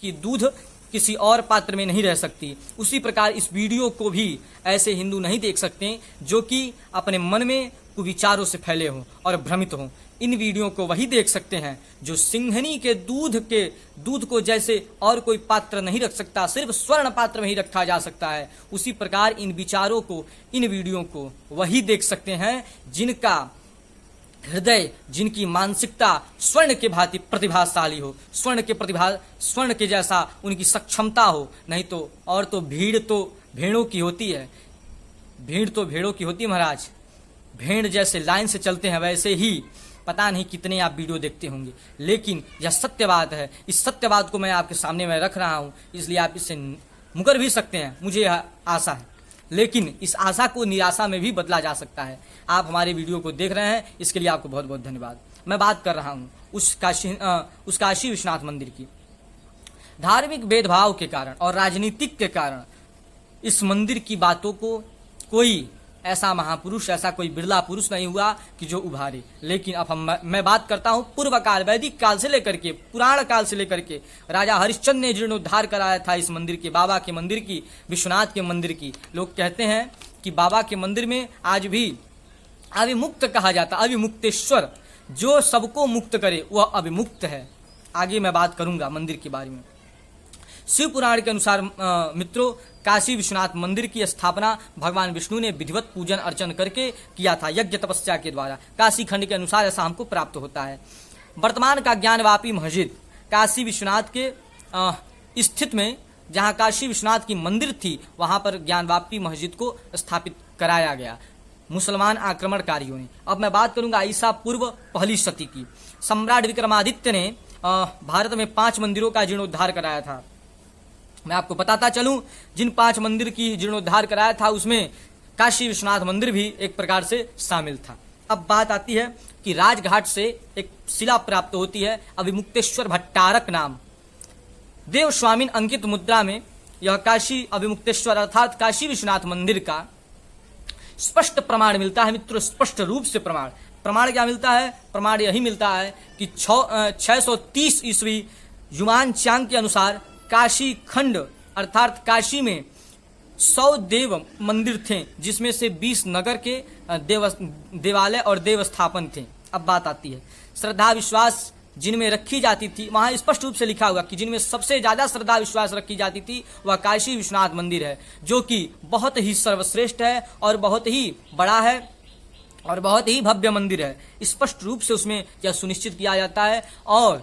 की दूध किसी और पात्र में नहीं रह सकती। उसी प्रकार इस वीडियो को भी ऐसे हिंदू नहीं देख सकते जो कि अपने मन में कुविचारों से फैले हों और भ्रमित हों। इन वीडियो को वही देख सकते हैं जो सिंघनी के दूध को जैसे और कोई पात्र नहीं रख सकता, सिर्फ स्वर्ण पात्र में ही रखा जा सकता है, उसी प्रकार इन विचारों को, इन वीडियो को वही देख सकते हैं जिनका हृदय, जिनकी मानसिकता स्वर्ण के भांति प्रतिभाशाली हो, स्वर्ण के जैसा उनकी सक्षमता हो। नहीं तो और तो भीड़ तो भेड़ों की होती है, भीड़ तो भेड़ों की होती है महाराज। भेड़ जैसे लाइन से चलते हैं वैसे ही पता नहीं कितने आप वीडियो देखते होंगे, लेकिन यह सत्यवाद है। इस सत्यवाद को मैं आपके सामने में रख रहा हूं, इसलिए आप इससे मुकर भी सकते हैं, मुझे यह आशा है। लेकिन इस आशा को निराशा में भी बदला जा सकता है। आप हमारे वीडियो को देख रहे हैं, इसके लिए आपको बहुत बहुत धन्यवाद। मैं बात कर रहा हूं उस काशी विश्वनाथ मंदिर की। धार्मिक भेदभाव के कारण और राजनीतिक के कारण इस मंदिर की बातों को कोई ऐसा महापुरुष, ऐसा कोई बिरला पुरुष नहीं हुआ कि जो उभारे। लेकिन अब मैं बात करता हूं पूर्व काल, वैदिक काल से लेकर के, पुराण काल से लेकर के राजा हरिश्चंद्र ने जीर्णोद्धार कराया था इस मंदिर के, बाबा के मंदिर की, विश्वनाथ के मंदिर की। लोग कहते हैं कि बाबा के मंदिर में आज भी अविमुक्त कहा जाता, अविमुक्तेश्वर, जो सबको मुक्त करे वह अविमुक्त है। आगे मैं बात करूंगा मंदिर के बारे में। शिव पुराण के अनुसार मित्रों, काशी विश्वनाथ मंदिर की स्थापना भगवान विष्णु ने विधिवत पूजन अर्चन करके किया था, यज्ञ तपस्या के द्वारा। काशी खंड के अनुसार ऐसा हमको प्राप्त होता है। वर्तमान का ज्ञानवापी मस्जिद काशी विश्वनाथ के स्थित में, जहां काशी विश्वनाथ की मंदिर थी, वहां पर ज्ञानवापी मस्जिद को स्थापित कराया गया मुसलमान आक्रमणकारियों ने। अब मैं बात करूंगा ईसा पूर्व पहली सदी की। सम्राट विक्रमादित्य ने भारत में 5 मंदिरों का जीर्णोद्धार कराया था। मैं आपको बताता चलूं, जिन 5 मंदिर की जीर्णोद्धार कराया था उसमें काशी विश्वनाथ मंदिर भी एक प्रकार से शामिल था। अब बात आती है कि राजघाट से एक शिला प्राप्त होती है, अविमुक्तेश्वर भट्टारक नाम। देव स्वामीन अंकित मुद्रा में यह काशी अविमुक्तेश्वर अर्थात काशी विश्वनाथ मंदिर का स्पष्ट प्रमाण मिलता है मित्रों, स्पष्ट रूप से प्रमाण क्या मिलता है? प्रमाण यही मिलता है कि 630 ईस्वी युमान चांग के अनुसार काशी खंड अर्थात काशी में 100 देव मंदिर थे, जिसमें से 20 नगर के देवालय और देव स्थापन थे। अब बात आती है श्रद्धा विश्वास जिनमें रखी जाती थी, वहां स्पष्ट रूप से लिखा हुआ कि जिनमें सबसे ज्यादा श्रद्धा विश्वास रखी जाती थी वह काशी विश्वनाथ मंदिर है, जो कि बहुत ही सर्वश्रेष्ठ है और बहुत ही बड़ा है और बहुत ही भव्य मंदिर है। स्पष्ट रूप से उसमें यह सुनिश्चित किया जाता है और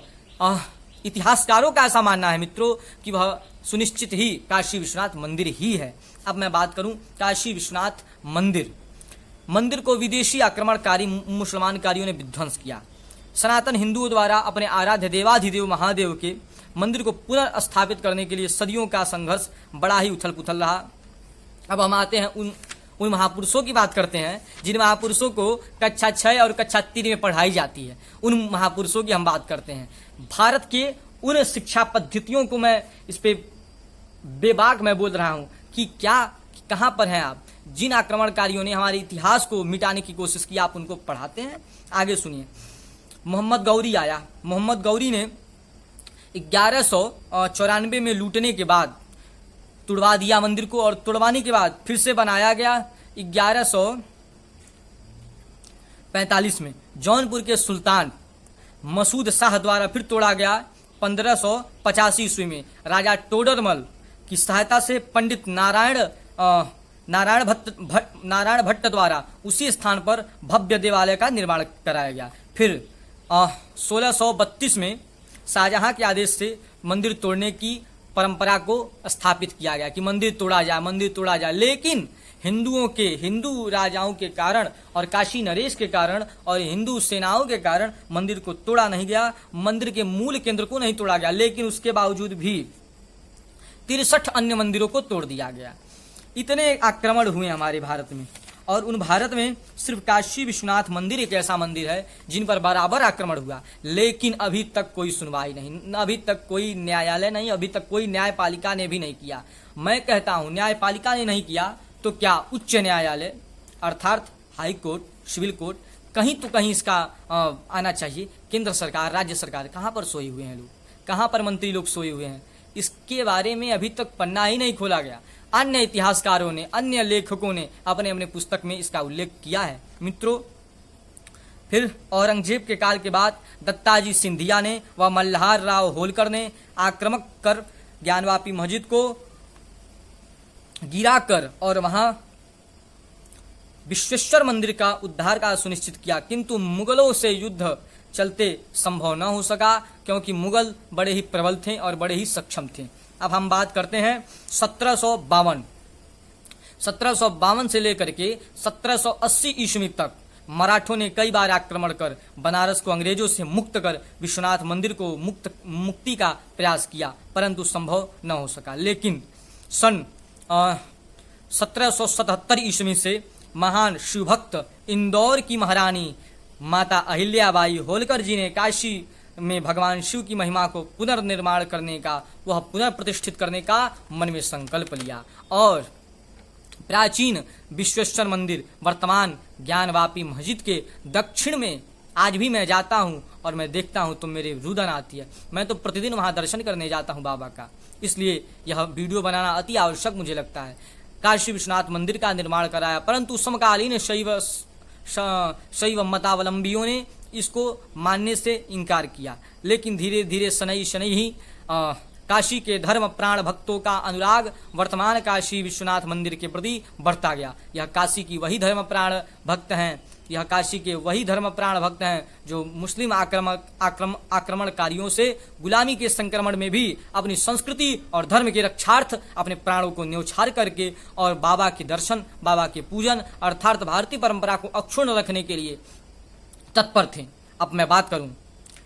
इतिहासकारों का ऐसा मानना है मित्रों कि वह सुनिश्चित ही काशी विश्वनाथ मंदिर ही है। अब मैं बात करूं काशी विश्वनाथ मंदिर को विदेशी आक्रमणकारी मुसलमानकारियों ने विध्वंस किया। सनातन हिंदुओं द्वारा अपने आराध्य देवाधिदेव महादेव के मंदिर को पुनर्स्थापित करने के लिए सदियों का संघर्ष बड़ा ही उथल पुथल रहा। अब हम आते हैं उन महापुरुषों की बात करते हैं जिन महापुरुषों को कक्षा 6 और कक्षा 3 में पढ़ाई जाती है। उन महापुरुषों की हम बात करते हैं। भारत के उन शिक्षा पद्धतियों को मैं इस पे बेबाक मैं बोल रहा हूं कि कहां पर हैं आप, जिन आक्रमणकारियों ने हमारे इतिहास को मिटाने की कोशिश की, आप उनको पढ़ाते हैं। आगे सुनिए, मोहम्मद गौरी आया। मोहम्मद गौरी ने 1194 में लूटने के बाद तुड़वा दिया मंदिर को, और तुड़वाने के बाद फिर से बनाया गया 1145 में। जौनपुर के सुल्तान मसूद शाह द्वारा फिर तोड़ा गया 1585 ईस्वी में। राजा टोडरमल की सहायता से पंडित नारायण भट्ट द्वारा उसी स्थान पर भव्य देवालय का निर्माण कराया गया। फिर 1632 में शाहजहां के आदेश से मंदिर तोड़ने की परंपरा को स्थापित किया गया कि मंदिर तोड़ा जाए। लेकिन हिंदू राजाओं के कारण और काशी नरेश के कारण और हिंदू सेनाओं के कारण मंदिर को तोड़ा नहीं गया, मंदिर के मूल केंद्र को नहीं तोड़ा गया। लेकिन उसके बावजूद भी 63 अन्य मंदिरों को तोड़ दिया गया। इतने आक्रमण हुए हमारे भारत में, और उन भारत में सिर्फ काशी विश्वनाथ मंदिर एक ऐसा मंदिर है जिन पर बराबर आक्रमण हुआ, लेकिन अभी तक कोई सुनवाई नहीं, अभी तक कोई न्यायालय नहीं, अभी तक कोई न्यायपालिका ने भी नहीं किया। मैं कहता हूं न्यायपालिका ने नहीं किया तो क्या उच्च न्यायालय अर्थात हाई कोर्ट, सिविल कोर्ट, कहीं तो कहीं इसका आना चाहिए। केंद्र सरकार, राज्य सरकार, कहां पर सोए हुए हैं लोग, कहां पर मंत्री लोग सोए हुए हैं? इसके बारे में अभी तक पन्ना ही नहीं खोला गया। अन्य इतिहासकारों ने, अन्य लेखकों ने अपने अपने पुस्तक में इसका उल्लेख किया है। मित्रों, फिर औरंगजेब के काल के बाद दत्ताजी सिंधिया ने व मल्हार राव होलकर ने आक्रामक कर ज्ञानवापी मस्जिद को गिराकर और वहां विश्वेश्वर मंदिर का उद्धार का सुनिश्चित किया, किंतु मुगलों से युद्ध चलते संभव न हो सका, क्योंकि मुगल बड़े ही प्रबल थे और बड़े ही सक्षम थे। अब हम बात करते हैं 1752 से लेकर के 1780 ईस्वी तक मराठों ने कई बार आक्रमण कर बनारस को अंग्रेजों से मुक्त कर विश्वनाथ मंदिर को मुक्ति का प्रयास किया, परंतु संभव न हो सका। लेकिन सन 1777 ईस्वी से महान शिवभक्त इंदौर की महारानी माता अहिल्याबाई होलकर जी ने काशी में भगवान शिव की महिमा को पुनर्निर्माण करने का, वह पुनर्प्रतिष्ठित करने का मन में संकल्प लिया और प्राचीन विश्वेश्वर मंदिर वर्तमान ज्ञानवापी मस्जिद के दक्षिण में आज भी मैं जाता हूँ और मैं देखता हूँ तो मेरी रुदन आती है। मैं तो प्रतिदिन वहाँ दर्शन करने जाता हूँ बाबा का, इसलिए यह वीडियो बनाना अति आवश्यक मुझे लगता है। काशी विश्वनाथ मंदिर का निर्माण कराया, परंतु समकालीन शैव मतावलंबियों ने इसको मानने से इनकार किया। लेकिन धीरे धीरे शनै ही काशी के धर्म प्राण भक्तों का अनुराग वर्तमान काशी विश्वनाथ मंदिर के प्रति बढ़ता गया। यह काशी की वही धर्म प्राण भक्त हैं, यह काशी के वही धर्म प्राण भक्त हैं जो मुस्लिम आक्रमणकारियों से गुलामी के संक्रमण में भी अपनी संस्कृति और धर्म के रक्षार्थ अपने प्राणों को न्यौछावर करके और बाबा के दर्शन, बाबा के पूजन अर्थात भारतीय परंपरा को अक्षुण्ण रखने के लिए तत्पर थे। अब मैं बात करूं,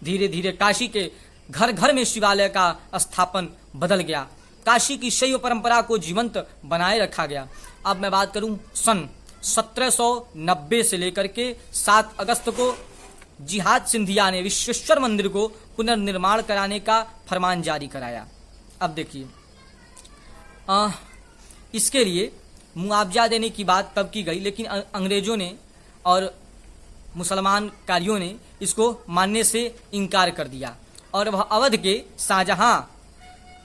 धीरे धीरे काशी के घर घर में शिवालय का स्थापन बदल गया, काशी की शैव परंपरा को जीवंत बनाए रखा गया। अब मैं बात करूं सन 1790 से लेकर के 7 अगस्त को जिहाद सिंधिया ने विश्वेश्वर मंदिर को पुनर्निर्माण कराने का फरमान जारी कराया। अब देखिए, इसके लिए मुआवजा देने की बात तब की गई, लेकिन अंग्रेजों ने और मुसलमान कारियों ने इसको मानने से इनकार कर दिया और वह अवध के शाहजहां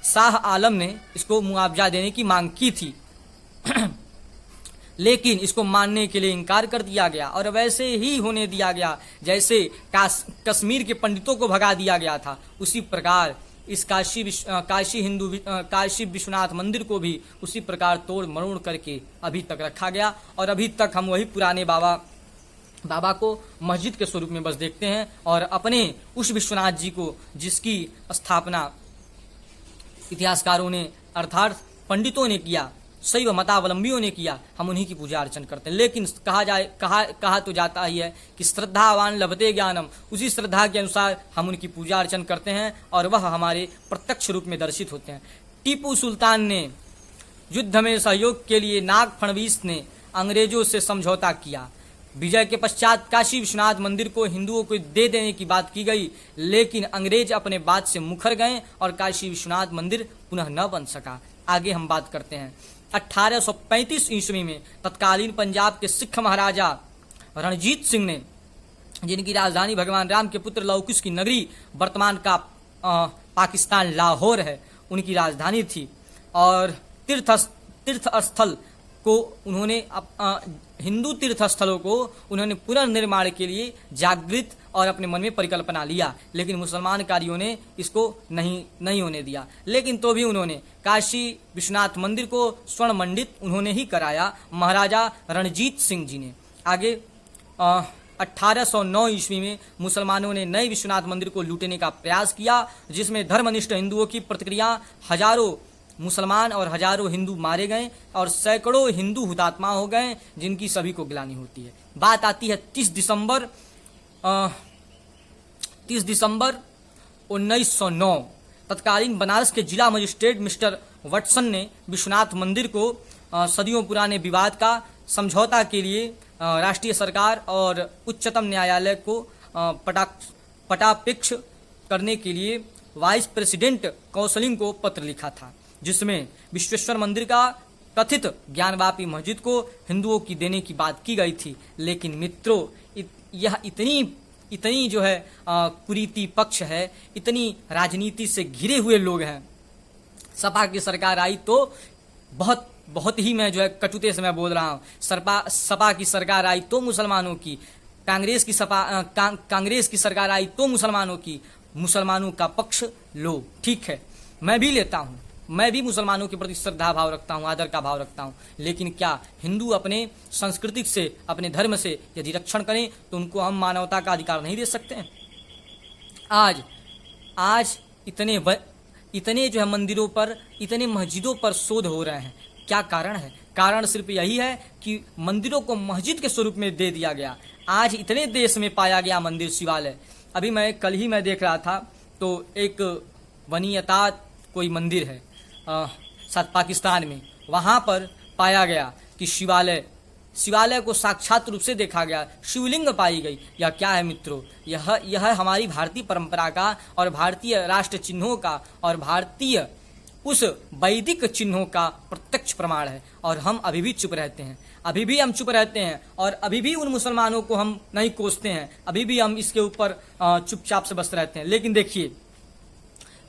शाह आलम ने इसको मुआवजा देने की मांग की थी लेकिन इसको मानने के लिए इनकार कर दिया गया और वैसे ही होने दिया गया जैसे कश्मीर के पंडितों को भगा दिया गया था। उसी प्रकार इस काशी विश्वनाथ मंदिर को भी उसी प्रकार तोड़ मरोड़ करके अभी तक रखा गया और अभी तक हम वही पुराने बाबा को मस्जिद के स्वरूप में बस देखते हैं और अपने उस विश्वनाथ जी को जिसकी स्थापना इतिहासकारों ने अर्थात पंडितों ने किया, शैव मतावलंबियों ने किया, हम उन्हीं की पूजा अर्चन करते हैं। लेकिन कहा तो जाता ही है कि श्रद्धावान लभते ज्ञानम, उसी श्रद्धा के अनुसार हम उनकी पूजा अर्चन करते हैं और वह हमारे प्रत्यक्ष रूप में दर्शित होते हैं। टीपू सुल्तान ने युद्ध में सहयोग के लिए नाग फड़णवीस ने अंग्रेजों से समझौता किया। विजय के पश्चात काशी विश्वनाथ मंदिर को हिंदुओं को दे देने की बात की गई, लेकिन अंग्रेज अपने बात से मुकर गए और काशी विश्वनाथ मंदिर पुनः न बन सका। आगे हम बात करते हैं 1835 ईस्वी में तत्कालीन पंजाब के सिख महाराजा रणजीत सिंह ने, जिनकी राजधानी भगवान राम के पुत्र लवकुश की नगरी वर्तमान का पाकिस्तान लाहौर है, उनकी राजधानी थी और तीर्थ स्थल को उन्होंने हिंदू तीर्थ स्थलों को उन्होंने पुनर्निर्माण के लिए जागृत और अपने मन में परिकल्पना लिया, लेकिन मुसलमान कारियों ने इसको नहीं होने दिया। लेकिन तो भी उन्होंने काशी विश्वनाथ मंदिर को स्वर्ण मंडित उन्होंने ही कराया, महाराजा रणजीत सिंह जी ने। आगे 1809 ईस्वी में मुसलमानों ने नए विश्वनाथ मंदिर को लूटने का प्रयास किया, जिसमें धर्मनिष्ठ हिंदुओं की प्रतिक्रिया, हजारों मुसलमान और हजारों हिंदू मारे गए और सैकड़ों हिंदू हुतात्मा हो गए, जिनकी सभी को गिलानी होती है। बात आती है 30 दिसंबर 1909। तत्कालीन बनारस के जिला मजिस्ट्रेट मिस्टर वटसन ने विश्वनाथ मंदिर को सदियों पुराने विवाद का समझौता के लिए राष्ट्रीय सरकार और उच्चतम न्यायालय को पटापेक्ष करने के लिए वाइस प्रेसिडेंट काउंसिल को पत्र लिखा था, जिसमें विश्वेश्वर मंदिर का कथित ज्ञानवापी मस्जिद को हिंदुओं की देने की बात की गई थी। लेकिन मित्रों, यह इतनी जो है कुरीति पक्ष है, इतनी राजनीति से घिरे हुए लोग हैं सपा की सरकार आई तो बहुत ही मैं जो है कटुते से मैं बोल रहा हूँ, सपा की सरकार आई तो मुसलमानों की, कांग्रेस की सरकार आई तो मुसलमानों की, मुसलमानों का पक्ष लो। ठीक है, मैं भी लेता हूँ, मैं भी मुसलमानों के प्रति श्रद्धा भाव रखता हूँ, आदर का भाव रखता हूँ, लेकिन क्या हिंदू अपने संस्कृति से, अपने धर्म से यदि रक्षण करें तो उनको हम मानवता का अधिकार नहीं दे सकते हैं? आज इतने जो है मंदिरों पर, इतने मस्जिदों पर शोध हो रहे हैं। क्या कारण है? कारण सिर्फ यही है कि मंदिरों को मस्जिद के स्वरूप में दे दिया गया। आज इतने देश में पाया गया मंदिर, शिवालय। अभी कल ही मैं देख रहा था तो एक वनीयता कोई मंदिर है शायद पाकिस्तान में, वहाँ पर पाया गया कि शिवालय को साक्षात रूप से देखा गया, शिवलिंग पाई गई। यह क्या है मित्रों? यह हमारी भारतीय परंपरा का और भारतीय राष्ट्र चिन्हों का और भारतीय उस वैदिक चिन्हों का प्रत्यक्ष प्रमाण है। और हम अभी भी चुप रहते हैं, अभी भी हम चुप रहते हैं और अभी भी उन मुसलमानों को हम नहीं कोसते हैं, अभी भी हम इसके ऊपर चुपचाप से बस रहते हैं। लेकिन देखिए,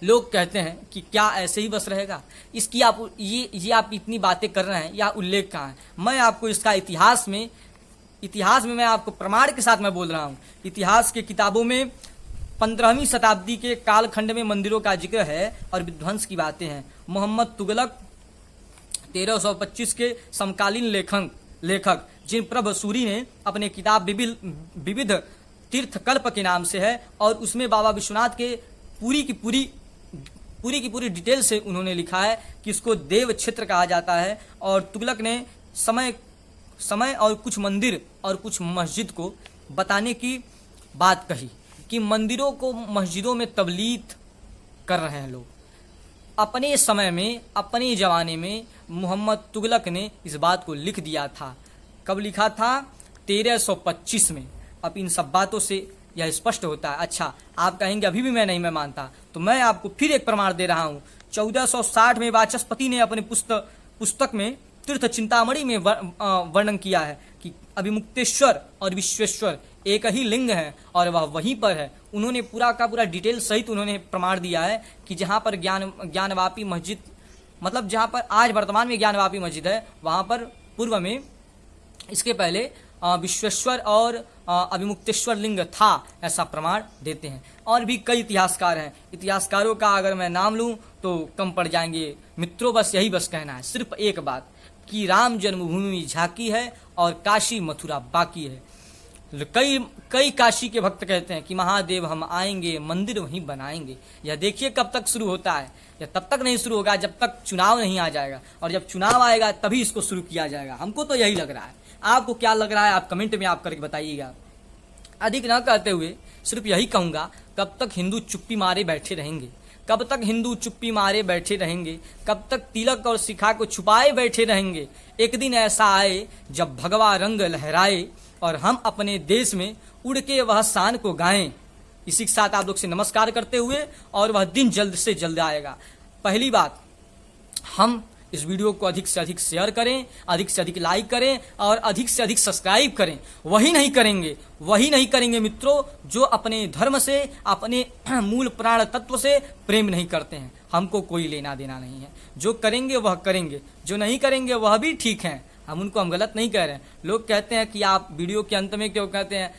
लोग कहते हैं कि क्या ऐसे ही बस रहेगा? इसकी आप ये आप इतनी बातें कर रहे हैं, या उल्लेख कहाँ है? मैं आपको इसका इतिहास में मैं आपको प्रमाण के साथ मैं बोल रहा हूँ। इतिहास के किताबों में 15वीं शताब्दी के कालखंड में मंदिरों का जिक्र है और विध्वंस की बातें हैं। मोहम्मद तुगलक 1325 के समकालीन लेखक जिनप्रभ सूरी ने अपने किताब विविध तीर्थकल्प के नाम से है, और उसमें बाबा विश्वनाथ के पूरी की पूरी डिटेल से उन्होंने लिखा है कि इसको देव क्षेत्र कहा जाता है। और तुगलक ने समय और कुछ मंदिर और कुछ मस्जिद को बताने की बात कही कि मंदिरों को मस्जिदों में तब्लीग कर रहे हैं लोग। अपने समय में, अपने ज़माने में मोहम्मद तुगलक ने इस बात को लिख दिया था। कब लिखा था? 1325 में। अब इन सब बातों से यह स्पष्ट होता है। अच्छा, आप कहेंगे अभी भी मैं मानता, तो मैं आपको फिर एक प्रमाण दे रहा हूँ। 1460 में वाचस्पति ने अपने पुस्तक में तीर्थ चिंतामणि में वर्णन किया है कि अभिमुक्तेश्वर और विश्वेश्वर एक ही लिंग है और वह वहीं पर है। उन्होंने पूरा का पूरा डिटेल सहित उन्होंने प्रमाण दिया है कि जहाँ पर ज्ञानवापी मस्जिद, मतलब जहाँ पर आज वर्तमान में ज्ञानवापी मस्जिद है, वहाँ पर पूर्व में इसके पहले विश्वेश्वर और अभिमुक्तेश्वर लिंग था, ऐसा प्रमाण देते हैं। और भी कई इतिहासकार हैं, इतिहासकारों का अगर मैं नाम लूं तो कम पड़ जाएंगे मित्रों। बस यही कहना है, सिर्फ एक बात कि राम जन्मभूमि झांकी है और काशी मथुरा बाकी है। कई काशी के भक्त कहते हैं कि महादेव हम आएंगे, मंदिर वहीं बनाएंगे। यह देखिए कब तक शुरू होता है। यह तब तक नहीं शुरू होगा जब तक चुनाव नहीं आ जाएगा, और जब चुनाव आएगा तभी इसको शुरू किया जाएगा। हमको तो यही लग रहा है। आपको क्या लग रहा है? आप कमेंट में आप करके बताइएगा। अधिक न कहते हुए सिर्फ यही कहूंगा, कब तक हिंदू चुप्पी मारे बैठे रहेंगे? कब तक हिंदू चुप्पी मारे बैठे रहेंगे? कब तक तिलक और शिखा को छुपाए बैठे रहेंगे? एक दिन ऐसा आए जब भगवा रंग लहराए और हम अपने देश में उड़ के वह शान को गाएं। इसी के साथ आप लोग से नमस्कार करते हुए, और वह दिन जल्द से जल्द आएगा। पहली बात, हम इस वीडियो को अधिक से अधिक शेयर करें, अधिक से अधिक लाइक करें और अधिक से अधिक सब्सक्राइब करें। वही नहीं करेंगे मित्रों जो अपने धर्म से, अपने मूल प्राण तत्व से प्रेम नहीं करते हैं। हमको कोई लेना देना नहीं है। जो करेंगे वह करेंगे, जो नहीं करेंगे वह भी ठीक है। हम गलत नहीं कह रहे हैं। लोग कहते हैं कि आप वीडियो के अंत में क्यों कहते हैं,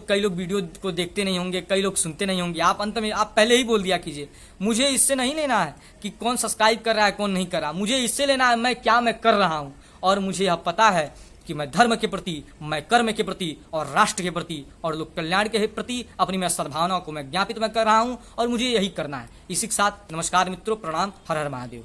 कई लोग वीडियो को देखते नहीं होंगे, कई लोग सुनते नहीं होंगे। आप अंत में आप पहले ही बोल दिया कीजिए, मुझे इससे नहीं लेना है कि कौन सब्सक्राइब कर रहा है कौन नहीं कर रहा। मुझे इससे लेना है मैं कर रहा हूँ, और मुझे यह पता है कि मैं धर्म के प्रति, मैं कर्म के प्रति और राष्ट्र के प्रति और लोक कल्याण के प्रति अपनी मैं सद्भावनाओं को मैं ज्ञापित कर रहा हूँ, और मुझे यही करना है। इसी के साथ नमस्कार मित्रों, प्रणाम, हर हर महादेव।